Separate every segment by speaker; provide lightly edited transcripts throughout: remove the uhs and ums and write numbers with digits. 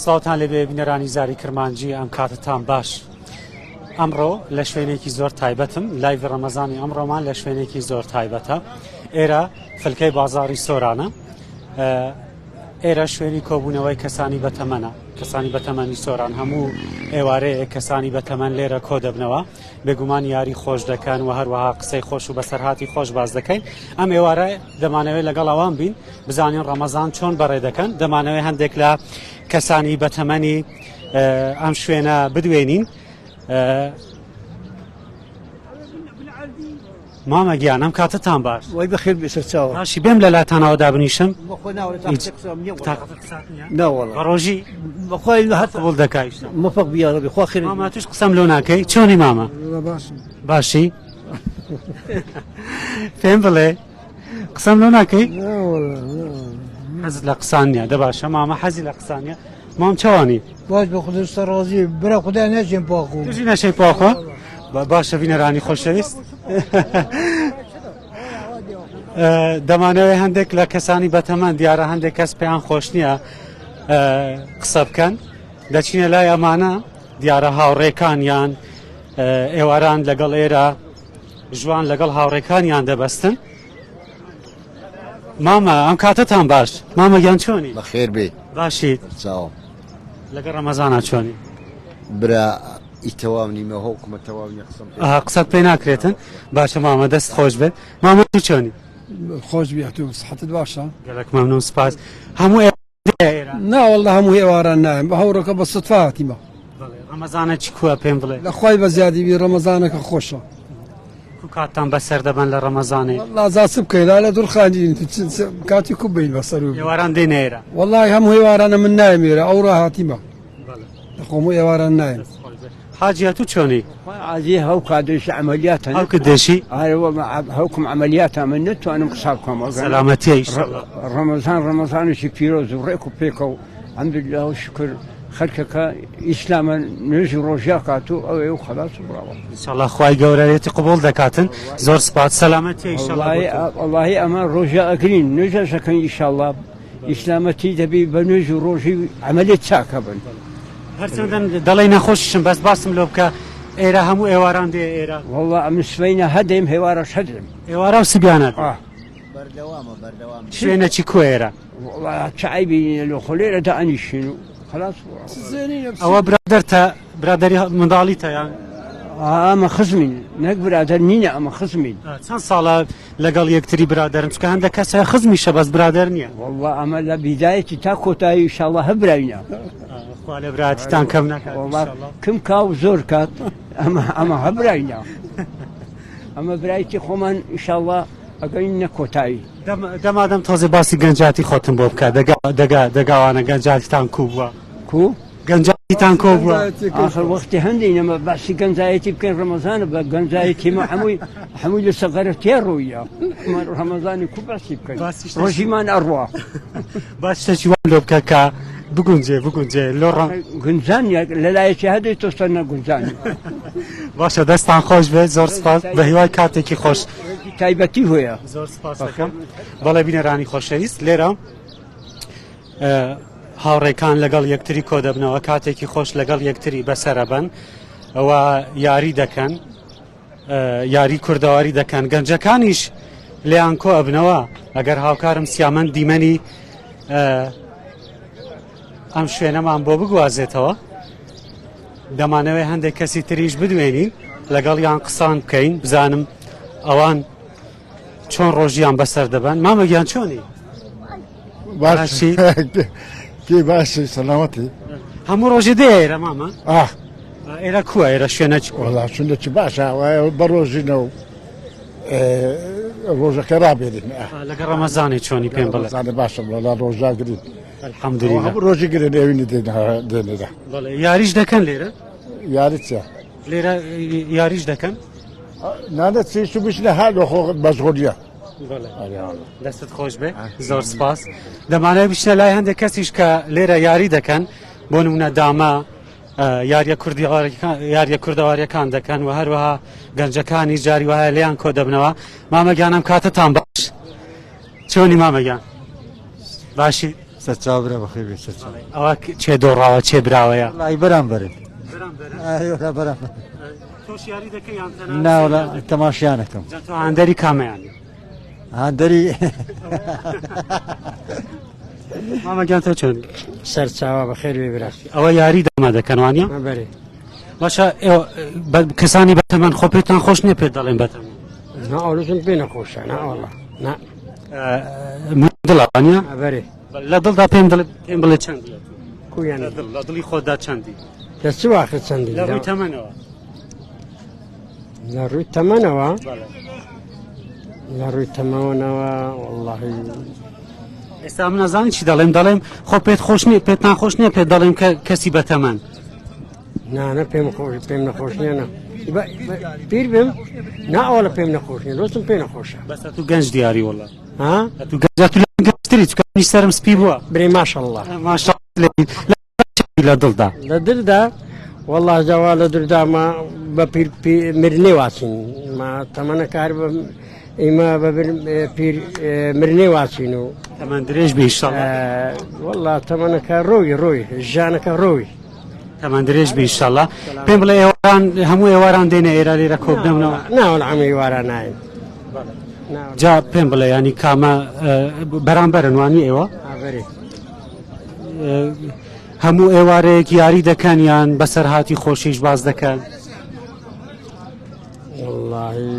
Speaker 1: سڵاتان لەبێ بینەرانی زاری کرمانجی ئەم کاتتان باش. ئەمڕۆ لە شوێنێکی زۆر تایبەتم، لایڤ ڕەمەزانی ئەمڕۆمان لە شوێنێکی زۆر تایبەتە. ئێرە فلکەی بازاڕی سۆرانە، ئێرە شوێنی کۆبوونەوەی کەسانی بەتەمەنە، کەسانی بەتەمەنی سۆران هەموو ئێوارەیە کەسانی بەتەمەن لێرە کۆ دەبنەوە، بێگومان یاری خۆش دەکەن و هەروەها قسەی خۆش و بەسەرهاتی خۆش باز دەکەین. ئەم ئێوارە دەمانەوێت لەگەڵ ئەوان بین بزانین ڕەمەزان چۆن بەڕێ دەکەن، دەمانەوێت هەندێک لە کەسانی بەتەمەنی ئەم شوێنە بدوێنین. مامە گیان ئەم کاتتان باش
Speaker 2: وای بەخێر بێسەرچاوە
Speaker 1: باشی بێم لە لاتانەوە دابنیشم ڕۆژی
Speaker 2: بەخوای هەتا
Speaker 1: بڵ دەکایش
Speaker 2: مەفەق بیاڕە بێ خوا خێر
Speaker 1: ماما توش قسەم لۆ ناکەی چۆنی مامە باشی پێم بڵێ قسەم لۆ ناکەی حەزت لە قسانیە دەباشە مامە حەزی لە قسانیە مام چاوانی
Speaker 2: باش بە خودستا ڕازی برا خودای نەچێن پاخۆ
Speaker 1: توژی نەشەی پاخۆ باشە بینەرانی خۆشەویست دەمانەوێت هەندێک لە کەسانی بەتەمەن دیارە هەندێک کەس پێیان خۆش نییە قسە بکەن دەچینە لای ئەمانە دیارە هاوڕێکانیان ئێواران لەگەڵ ئێرە ژوان لەگەڵ هاوڕێکانیان دەبەستن. مامە ئەم کاتتان باش مامە گیان چۆنی
Speaker 3: بەخێر بێ
Speaker 1: باشیت
Speaker 3: چاوم
Speaker 1: لەگەڵ ڕەمەزانە چۆنی
Speaker 3: برا ئیتەواو نیمە هەوکمە تەواو نیە قسەم
Speaker 1: قسەت پێ ناکرێتن باشە مامە دەست خۆش بێت مامە چۆنی
Speaker 2: خۆش بیات و سحەتت باشە
Speaker 1: گەلک مەمنون سپاس هەموو
Speaker 2: ناوەڵڵا هەموو هێواران نایم بە هەوڕەکە بە سوتفا هاتیمە
Speaker 1: ڕەمەزانە چی کووە پێم بڵێ
Speaker 2: لەخوای بە زیادی بی ڕەمەزانەکە خۆشە
Speaker 1: کاتان بەسەر دەبن لە ڕەمەزانێ
Speaker 2: لازاسب بکەیلا لە دوورخانین کاتی کوب بین بەسەر و
Speaker 1: ئێواران دێنێرە
Speaker 2: وەڵڵای هەموو هێوارانە من نایمێرە ئەو ڕاهاتیمە لەخۆمو ئێواران نایم
Speaker 1: حاجیە تو چۆنی
Speaker 4: عادي هو كادش عمليات
Speaker 1: هەو کدێشی
Speaker 4: هوكم عمليات من نتوانم قصابكم
Speaker 1: سەلامەتیە ئیشەڵڵا
Speaker 4: رمضان شي بيروز وريكو بيكو الحمد لله والشكر خلكك اسلاما نجي روجاكاتو او خلاص براو
Speaker 1: ئیشەڵڵا خوای گەورەیەتی قبول دەکاتن زۆر سپاس سەلامەتیە ئیشەڵڵا
Speaker 4: والله اما رجاء اكرين نجا شكن ان شاء الله اسلامتي دبي بنجي روجي عمليه ساكبن
Speaker 1: هەرچەندەن دەڵێ نەخۆشیشم بەس باسم لۆ بکە ئێرە هەموو ئێواران دێ ئێرە
Speaker 4: والله من سوينا هدم هوارش هدم
Speaker 1: ئێوارە و سبیانە
Speaker 3: بەردەوامە
Speaker 1: شوێنەکی کو ئێرە
Speaker 4: والله تعبي لو خلينا دعني شنو خلاص
Speaker 1: ئەوە برادەر تا برادری منداڵیتە یان
Speaker 4: اما خزمين نقبل ادرنينا اما خزمين
Speaker 1: چەند ساڵە لەگەڵ یەکتری برادرم چکە هەندێک کەسە خزمیشە بەس برادەر نییە
Speaker 4: والله اما لبدايتي تاكوتاي ان شاء الله هبراينا
Speaker 1: خوا لە براتیتان کەم نەکات
Speaker 4: والله كم كاو زور كات اما هبراينا اما برايتي خومن ان شاء الله اقينا كوتاي
Speaker 1: دەمادەم تۆزێ باسی گەنجاتی خۆتم بۆ بکە دەگاوانە گەنجاتیتان کوو بووە
Speaker 4: كو
Speaker 1: گەنجاتیتان کۆ بووە
Speaker 4: اخر وقت هندي انما بس جنزايتي بكين رمضان بجنزايتي مع حموي لصغرتي رويا رمضان كو بس بكين رجيمان اروى
Speaker 1: باش شتێکی وان لۆ بکە کە بگونجێ لۆ
Speaker 4: گنجان لا يشهد توصلنا گنجان
Speaker 1: باشە دەستان خۆش بێت زۆر سپاس بە هیوای کاتێکی خۆش
Speaker 4: تایبەتی هویە
Speaker 1: زۆر سپاس دەکەم. بەڵێ بینەرانی خۆشەویست لێرە هاوڕێکان لەگەڵ یەکتری کۆ دەبنەوە کاتێکی خۆش لەگەڵ یەکتری بەسەرە بن ئەوە یاری دەکەن یاری کوردەواری دەکەن گەنجەکانیش لێیان کۆ ئەبنەوە ئەگەر هاوکارم سیامەن دیمەنی ئەم شوێنەمان بۆ بگوازێتەوە دەمانەوێت هەندێک کەسی تریش بدوێنین لەگەڵ یان قسان بکەین بزانم ئەوان چۆن ڕۆژیان بەسەر دەبن مامەگیان چۆنی
Speaker 5: باشی پێ باشی سەلامەتی
Speaker 1: هەموو ڕۆژی دێ ئێرە مامە ئێرە کووە ئێرە شوێنە
Speaker 5: وەڵا چونەکی باشە بە ڕۆژینە و ڕۆژەکە ڕابێنین
Speaker 1: لەگە ڕەمەزانی چۆنی پێم بڵێ
Speaker 5: باشە وەڵا ڕۆژاگرین
Speaker 1: الحەمدولیلا
Speaker 5: ڕۆژی گرن ئێوینی دێنێرە
Speaker 1: یاریش دەکەن لێرە
Speaker 5: یاری چە
Speaker 1: لێرە یاریش دەکەن
Speaker 5: نانە چیش و بشنە هەلۆ خۆ بەشغۆلیە
Speaker 1: دەستت خۆش بێ زۆر سپاس دەمانەوێت بشنە لای هەندێک کەسیش کە لێرە یاری دەکەن بۆ نمونە داما یاریە کوردەواریەکان دەکەن و هەروەها گەنجەکانی جاری وایە لێیان کۆ دەبنەوە مامەگیانم کاتتان باش چۆنی مامەگیان باشی
Speaker 6: سەرچاو برا بەخێر بێت سەرچاو
Speaker 1: ئەوە چێ دۆڕاوە چێ براوەیە
Speaker 6: وڵی بەرامبەرن ئایۆ بەرامبەر
Speaker 1: تۆش یاری دەکەی یان تەنها
Speaker 6: ناوڵە تەماشیانەکەم
Speaker 1: جا تۆ هەندەری کامەیان
Speaker 6: هەندەری
Speaker 1: مامەگیان تۆ چۆن
Speaker 4: سەرچاوە بەخێر بێ برا
Speaker 1: ئەوە یاری دەما دەکەنوانە
Speaker 4: بەرێ
Speaker 1: باشە کەسانی بەتەمەن خۆ پێتان خۆش نییە پێ دەڵێن بەتەمەن
Speaker 4: ناوەڵژم پێ نەخۆشە ناوەڵە نا
Speaker 1: دڵانە
Speaker 4: بەرێ
Speaker 1: لە دڵدا پێم بڵێ چەندی
Speaker 4: کویان
Speaker 1: لە دڵی خۆدا چەندی
Speaker 4: لە چ واخر چەندی
Speaker 1: لە ڕووی تەمەنەوە
Speaker 4: لە ڕووی تەمەنەوە لە ڕووی تەمەوەنەوە وەڵڵاهی
Speaker 1: ئێستا من نەزانی چی دەڵێم خۆ پێت خۆش نییە پێتان خۆش نییە پێ دەڵێم کە کەسی بەتەمەن
Speaker 4: نانە پێم نەخۆش نییە نە پیر بم ناوەڵە پێم نەخۆش نیە دۆستم پێ نەخۆشە
Speaker 1: بەس تو گەنج دیاری وڵە
Speaker 4: ها
Speaker 1: تو گەنجتری توکانی سەرم سپی بووە
Speaker 4: برێ ماشەڵڵا
Speaker 1: لە دڵدا
Speaker 4: لە دڵدا وەڵڵا جاوا لە دڵداما بە مرنێ واچین ما تەمەنە کار ئێمە پیر مرنێ واچین و
Speaker 1: تەمەن درێژ بێ ئینشاڵڵا
Speaker 4: وەڵڵا تەمەنەکە ڕۆی ژانەکە ڕۆی
Speaker 1: تەمەن درێژ بێ ئینشاڵڵا پێم بڵێ ئێواران هەموو ئێواران دێنە ئێرە لێرە کۆ بدەمنەوە
Speaker 4: ناوەڵ هەمووی وارە ناین
Speaker 1: جا پێم بڵێ ینی کامە بەرامبەرن وانی ئێوە
Speaker 4: بەرێ
Speaker 1: هەموو ئێوارەیەک یاری دەکەن یان بەسەر هاتی خۆشیش باز دەکەن
Speaker 4: واللهی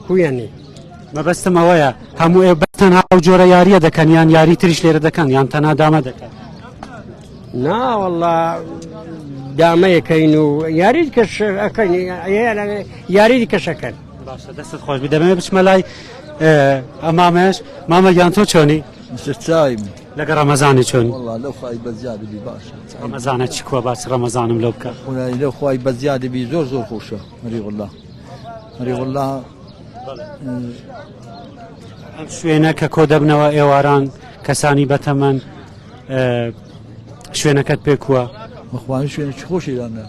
Speaker 4: کویانی
Speaker 1: مەبەستم ئەوەیە هەموو ئێ بەتەنها ئەو جۆرە یاریە دەکەن یان یاری تریش لێرە دەکەن یان تەنها دامە دەکەن
Speaker 4: نا والله دامەیەکەین و یاری کەش ئەەکەین یاری دیکەشەکەن
Speaker 1: باشە دەستت خۆش بی دەمێ بچمە لای ئەمامەش مامەگیان تۆ چۆنی
Speaker 6: سەرچاوی
Speaker 1: لەگە ڕەمەزانی چۆنی
Speaker 6: والله لەو خی بەزیادی بی باشە
Speaker 1: ڕەمەزانە چی کووە باس ڕەمەزانم لەو بکە
Speaker 6: وڵی لەو خی بەزیادی بی زۆر خۆشە هەریوەڵا هەریوەڵا
Speaker 1: ئەم شوێنە کە کۆ دەبنەوە ئێواران کەسانی بەتەمەن شوێنەکەت پێ کووە
Speaker 6: بەخوانی شوێنێکی خۆشیدانە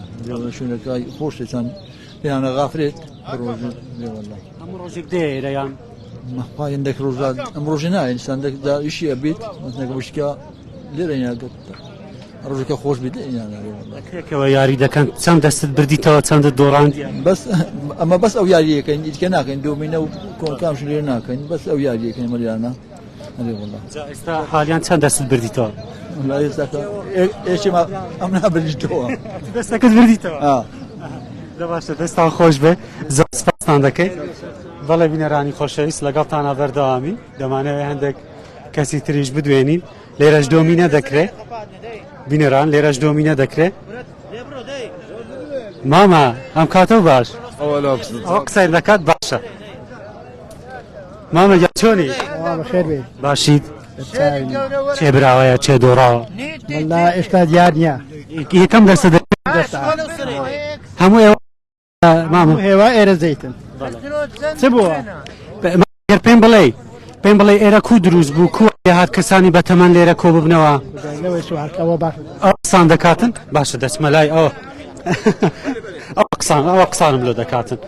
Speaker 6: شوێنەکەی خۆشتان پێیانە غافرێت ڕۆژێوەڵا
Speaker 1: هەموو ڕۆژێک دێرەیان
Speaker 6: مەخواین دەک ڕۆژات ئەم ڕۆژی نایەنسان ئیشی ئەبیت مەنەکە بشکە لێرە ڕۆژەکە خۆش بیت
Speaker 1: کێکەوە یاری دەکەن چەند دەستت بردیتەوە چەندت دۆڕاندی
Speaker 6: بەس ئەمە بەس ئەو یاریەکەین دیکە ناکەین دۆمینە و کۆنکامش لێ ناکەین بەس ئەو یاریەکەین مەریانە
Speaker 1: ئێستا حالیان چەند دەستت بردیتەوە
Speaker 6: ئێشی ئەم نابردیتەوە
Speaker 1: دەستەکەت بردیتەوە باشە دەستان خۆش بێ زۆر سپاسان دەکەیت بەڵێ بینەرانی خۆشەویست لەگەڵتانە بەردەوامی دەمانەوێت هەندێک کەسی تریش بدوێنین لێرەش دۆمینە دەکرێت بینەران لێرەش دۆمینە دەکرێت ماما ئەم کاتە باش ئەوە قسەی دەکات باشە ماما چۆنی
Speaker 2: بەخێر بێ
Speaker 1: باشیت چێ براوەیە چێ دۆڕاوە
Speaker 2: والله ئێستا دیار نییە
Speaker 1: یەکەم دەستە هەموو ئێوە ماما
Speaker 2: هێوا ئێرە زەیتن چ بووە
Speaker 1: گەر پێم بڵێ ئێرە کو دروست بوو کو هات کەسانی بەتەمەن لێرە کۆ ببنەوە
Speaker 2: سوارکەوە باش
Speaker 1: ئەو قسان دەکاتن باشە دەچمە لای ئەوە ئەوە قسانم لۆ دەکاتن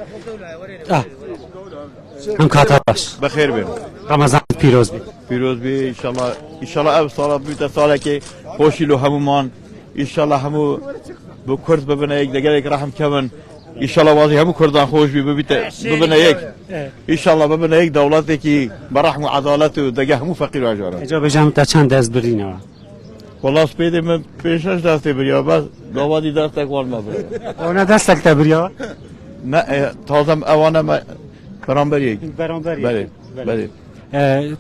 Speaker 1: ئەم کاتە باش
Speaker 7: بەخێر بێ
Speaker 1: ڕەمەزانت پیرۆز بێ
Speaker 7: پیرۆز بێ ئیشەڵا ئەو ساڵە بێتە ساڵێکی خۆشی لۆ هەمومان ئیشەڵا هەموو بۆ کورد ببنە یەک لەگەلێک ڕەحمکەون ئیشەڵا وازی هەموو کوردان خۆش بی ببنە یەک ئیشەڵا ببنە یەک دەوڵەتێکی بەڕەحم و عەداڵەت و دەگە هەموو فەقیر و ئاژارە
Speaker 1: ئەجا بەژام تا چەند دەست برینەوە
Speaker 7: وەڵا سپێدێ من پێشەش دەستێ بریەوە بەس داوادی دەستێک وەڵمە بێ
Speaker 1: ئەوە دەستێک تە بریەوە
Speaker 7: تازەم ئەوانە بەرامبەریەک بەێ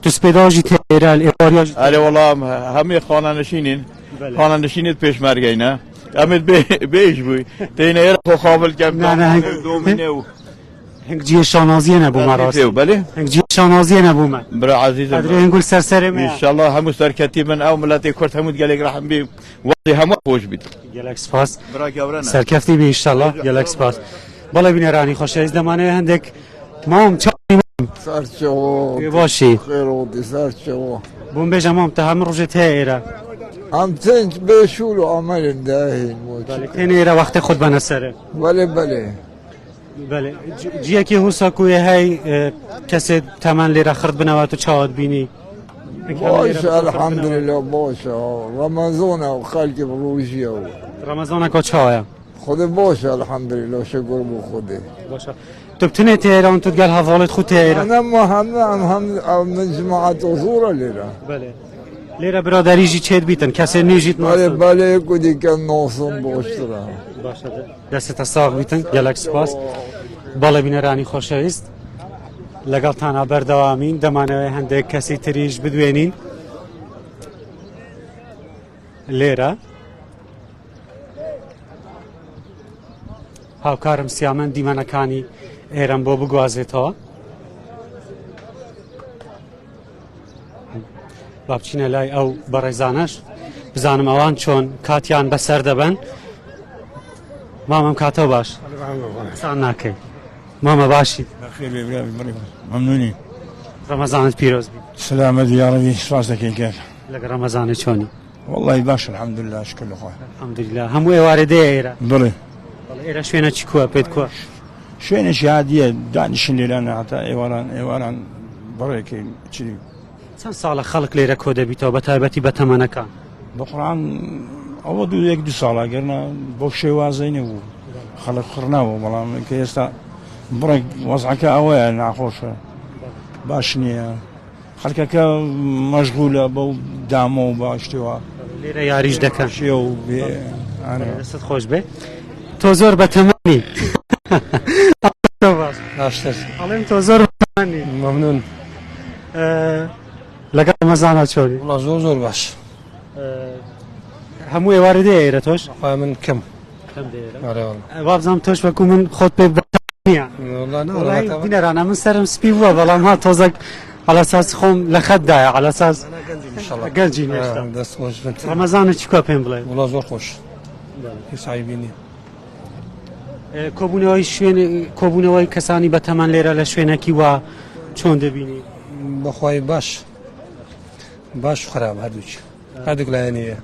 Speaker 1: تو سپێداژی تێرە ئێواریا
Speaker 7: ئەرێ وەڵام هەمووی خانانشینین خانانشینت پێشمەرگەینە ئەمت بێژ بووی تێنە ئێرە خۆ خاڵکەم دۆمینێ و
Speaker 1: هەنگ جیە شانازیە نەبوومە ڕاست
Speaker 7: بەێ
Speaker 1: هەنگ جیە شانازیە نەبوومە
Speaker 7: برا عزیزم
Speaker 1: هەنگول سەرسەرێمە
Speaker 7: ئینشەڵڵا هەموو سەرکەتی من ئەو ملەتی کورد هەموو گەلێک ڕەحم بێ وەڵی هەموو خۆش بیت
Speaker 1: گەلێک سپاس
Speaker 7: برا گەورەنە
Speaker 1: سەرکەفتی بێ ئینشەڵڵا گەلێک سپاس بەڵێ بینەرانی خۆشەویست دەمانەوێت هەندێک مام
Speaker 3: سەرچەوە
Speaker 1: باشی
Speaker 3: خێرەوەی سەرچەوە
Speaker 1: بۆم بێژە مام تا هەموو ڕۆژێت هەیە ئێرە
Speaker 3: ئەم چەند بێشول و ئەمەرن داهێن
Speaker 1: تێنە ئێرە وەختێ خۆت بەنە سەرە
Speaker 3: بەێ
Speaker 1: جیەکی هوسەکوێ هەی کەسێت تەمان لێرە خرد بنەوە و چاوت بینی
Speaker 5: باشا الحمد لله باشا رمضان وخالتي بروجيا
Speaker 1: رمضان كوتشايا
Speaker 5: خود باشا الحمد لله شكر بخوده
Speaker 1: باشا تو بتني تيران تو تقال هذولت خو تيران
Speaker 5: انا هم من جماعة وزورة لنا
Speaker 1: بله ليرة برادری جی چید بیتن کسی نیجیت
Speaker 5: بله
Speaker 1: ناسن
Speaker 5: بله کدی کن ناسم باشتره
Speaker 1: باشه دست ساق بیتن گلک سپاس بالا بینه رانی خوشویست لەگەڵ تانا بەردەوامین دەمانەوەی هەندێک کەسی تریش بدوێنین لێرە هاوکارم سیامەن دیمەنەکانی ئێرەم بۆ بگوازێتەوە با بچینە لای ئەو بەڕێزانەش بزانم ئەوان چۆن کاتیان بەسەر دەبەن مامەم کاتەوە باش سان ناکەی ماما باشی
Speaker 8: بخير يا ممنونين
Speaker 1: ڕەمەزانت پیرۆز بی
Speaker 8: سلامة يا ربي راسك كيف
Speaker 1: لەگە ڕەمەزانی چۆنی
Speaker 8: والله باش الحمد لله شكر اخوي
Speaker 1: الحەمدوللا هەموو ئێوارەدەیە ئێرە
Speaker 8: ضلي
Speaker 1: ئێرە شوێنە چی کووە پێت کووە
Speaker 8: شوين شهادية دانش اللي لنا حتى ايواران بريكي تشري
Speaker 1: چەند ساڵە خەڵک لێرە کۆ دەبیتەوە بە تایبەتی بە تەمەنەکان
Speaker 8: بقران او دو سالا قرنا بو شوازين و خلق خرناو والله كيستا بريك وضعك اوي ناخوش باشنية خلقك مشغولة بو دامو باشتوا
Speaker 1: لێرە یاریش دەکەن
Speaker 8: شيو انا
Speaker 1: دەستت خۆش بێ تۆ زۆر بە تەمەنی ئەڵێم تۆ زۆر بە تەمەنی
Speaker 2: ممنون
Speaker 1: لەگەڵ ڕەمەزانە چۆنی
Speaker 2: والله زور زور باش
Speaker 1: هەموو ئێوارەدەیە ئێرە تۆش
Speaker 2: من كم
Speaker 1: کەم دێرە
Speaker 2: اره والله
Speaker 1: وابزانم تۆش وەکو من خۆت پێ بەتەمەنیە
Speaker 2: والله لا
Speaker 1: وڵای
Speaker 2: والله
Speaker 1: بینەرانە من سرم سپی بووە بەڵام ها تۆزێک علەساس خۆم لە خەتدایە علەساس
Speaker 2: ان شاء الله
Speaker 1: گەنجی نێشتا
Speaker 2: دست خوش بنت
Speaker 1: ڕەمەزانە چی کووە پێم بڵێ
Speaker 2: والله زور خوش يسعيبيني
Speaker 1: کۆبوونەوەی کۆبوونەوەی کەسانی بە تەمەن لێرە لە شوێنێکی وا چۆن دەبینی
Speaker 2: بخواي باش خراب هردوش هردوك لانيه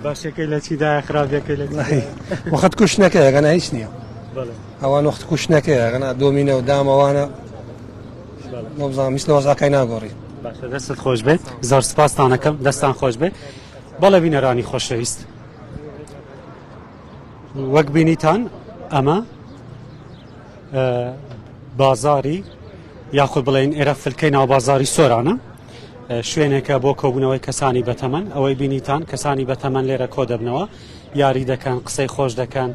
Speaker 1: باشەکەی لە چیدایە خراپەکەی لە چیدایە؟
Speaker 2: وقت كوش نكايا انا هيش نيا
Speaker 1: بەڵێ
Speaker 2: اوان وقت كوش نكايا انا دومينا ودام وانا نبزا مثل وزا كاينا غوري
Speaker 1: باشە دەستت خۆش بێت زۆر سپاستان دەکەم دەستان خۆش بێت بەڵێ بینەرانی خۆشەویست وەک بینیتان ئەمە بازاری یاخود بڵێن ئێرە فلکەی ناو بازاری سۆرانە شوێنێکە بۆ کۆبوونەوەی کەسانی بەتەمەن ئەوەی بینیتان کەسانی بەتەمەن لێرە کۆ دەبنەوە یاری دەکەن قسەی خۆش دەکەن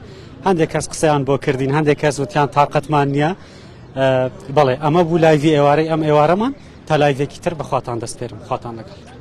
Speaker 1: هەندێک کەس قسەیان بۆ کردین هەندێک کەس وتیان تااقەتمان نییە بەڵێ ئەمە بوو لایڤی ئێوارەی ئەم ئێوارەمان تا لایڤێکی تر بەخواتان دەستپێرم خواتان لەگەڵ